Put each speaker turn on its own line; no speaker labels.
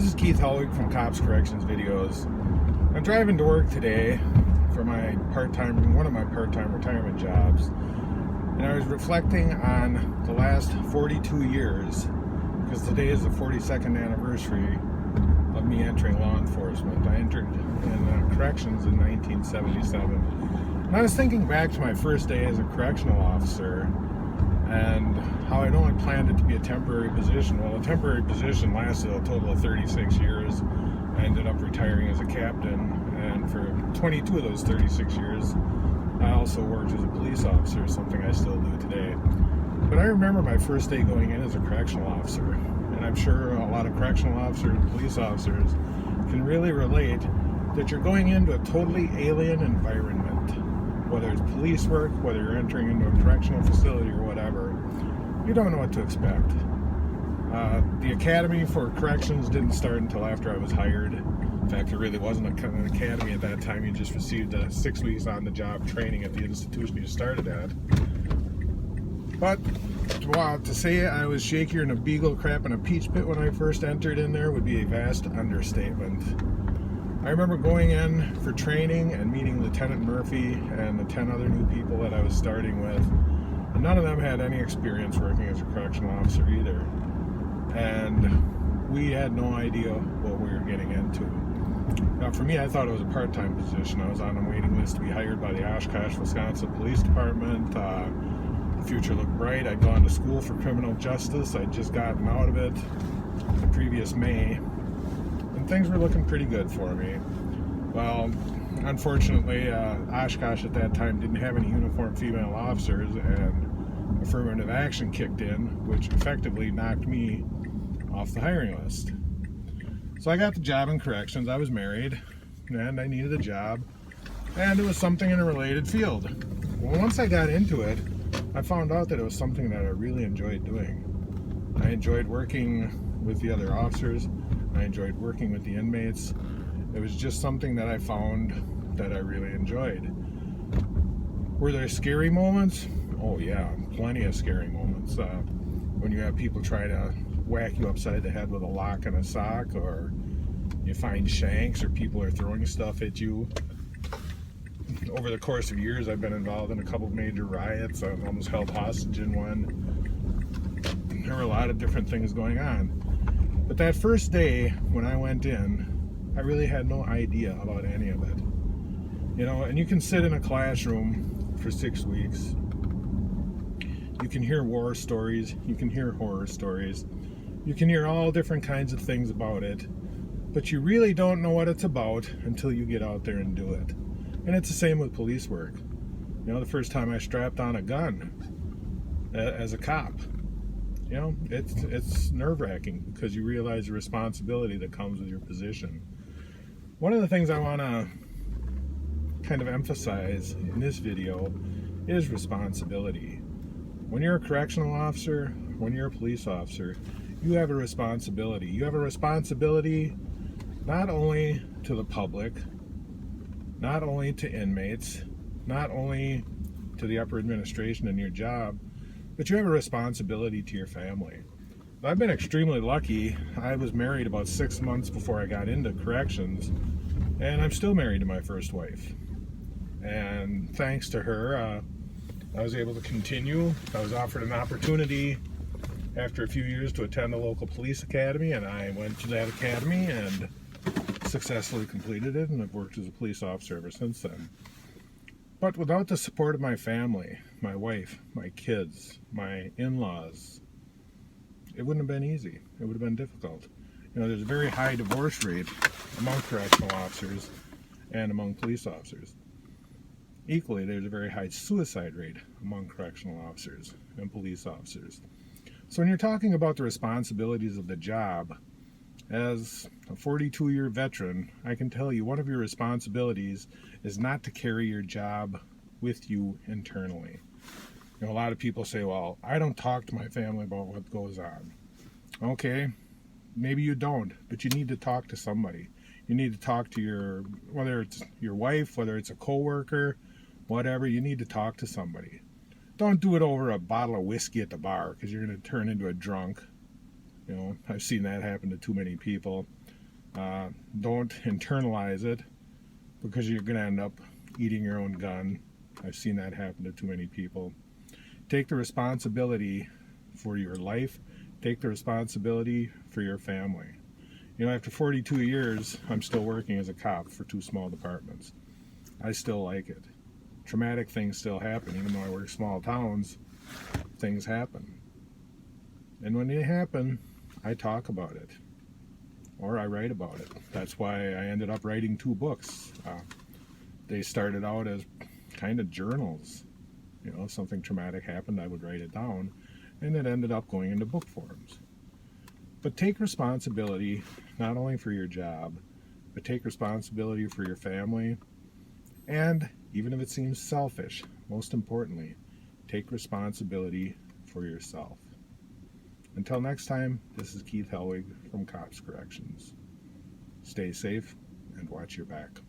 This is Keith Helwig from Cops Corrections Videos. I'm driving to work today for one of my part-time retirement jobs, and I was reflecting on the last 42 years, because today is the 42nd anniversary of me entering law enforcement. I entered in corrections in 1977, and I was thinking back to my first day as a correctional officer and how I'd only planned it to be a temporary position. Well, a temporary position lasted a total of 36 years. I ended up retiring as a captain, and for 22 of those 36 years, I also worked as a police officer, something I still do today. But I remember my first day going in as a correctional officer, and I'm sure a lot of correctional officers and police officers can really relate that you're going into a totally alien environment. Whether it's police work, whether you're entering into a correctional facility or whatever, you don't know what to expect. The academy for corrections didn't start until after I was hired. In fact, there really wasn't an academy at that time. You just received 6 weeks on-the-job training at the institution you started at. But to say I was shakier than a beagle crap in a peach pit when I first entered in there would be a vast understatement. I remember going in for training and meeting Lieutenant Murphy and the 10 other new people that I was starting with, and none of them had any experience working as a correctional officer either. And we had no idea what we were getting into. Now, for me, I thought it was a part-time position. I was on a waiting list to be hired by the Oshkosh, Wisconsin Police Department. The future looked bright. I'd gone to school for criminal justice. I'd just gotten out of it the previous May. Things were looking pretty good for me. Well, unfortunately, Oshkosh at that time didn't have any uniformed female officers, and affirmative action kicked in, which effectively knocked me off the hiring list. So I got the job in corrections. I was married, and I needed a job, and it was something in a related field. Well, once I got into it, I found out that it was something that I really enjoyed doing. I enjoyed working with the other officers. I enjoyed working with the inmates. It was just something that I found that I really enjoyed. Were there scary moments? Oh yeah, plenty of scary moments. When you have people try to whack you upside the head with a lock and a sock, or you find shanks, or people are throwing stuff at you. Over the course of years, I've been involved in a couple major riots. I almost held hostage in one. There were a lot of different things going on. But that first day when I went in, I really had no idea about any of it. You know, and you can sit in a classroom for 6 weeks. You can hear war stories. You can hear horror stories. You can hear all different kinds of things about it. But you really don't know what it's about until you get out there and do it. And it's the same with police work. You know, the first time I strapped on a gun as a cop, you know, it's nerve-wracking because you realize the responsibility that comes with your position. One of the things I want to kind of emphasize in this video is responsibility. When you're a correctional officer, when you're a police officer, you have a responsibility. You have a responsibility not only to the public, not only to inmates, not only to the upper administration in your job, but you have a responsibility to your family. I've been extremely lucky. I was married about 6 months before I got into corrections, and I'm still married to my first wife. And thanks to her, I was able to continue. I was offered an opportunity after a few years to attend a local police academy, and I went to that academy and successfully completed it, and I've worked as a police officer ever since then. But without the support of my family, my wife, my kids, my in-laws, it wouldn't have been easy. It would have been difficult. You know, there's a very high divorce rate among correctional officers and among police officers. Equally, there's a very high suicide rate among correctional officers and police officers. So when you're talking about the responsibilities of the job, as a 42-year veteran, I can tell you one of your responsibilities is not to carry your job with you internally. You know, a lot of people say, well, I don't talk to my family about what goes on. Okay, maybe you don't, but you need to talk to somebody. You need to talk to whether it's your wife, whether it's a coworker, whatever, you need to talk to somebody. Don't do it over a bottle of whiskey at the bar, because you're going to turn into a drunk. You know, I've seen that happen to too many people. Don't internalize it, because you're going to end up eating your own gun. I've seen that happen to too many people. Take the responsibility for your life. Take the responsibility for your family. You know, after 42 years, I'm still working as a cop for 2 small departments. I still like it. Traumatic things still happen. Even though I work small towns, things happen. And when they happen, I talk about it. Or I write about it. That's why I ended up writing 2 books. They started out as kind of journals. You know, if something traumatic happened, I would write it down, and it ended up going into book forms. But take responsibility not only for your job, but take responsibility for your family, and even if it seems selfish, most importantly, take responsibility for yourself. Until next time, this is Keith Helwig from Cops Corrections. Stay safe and watch your back.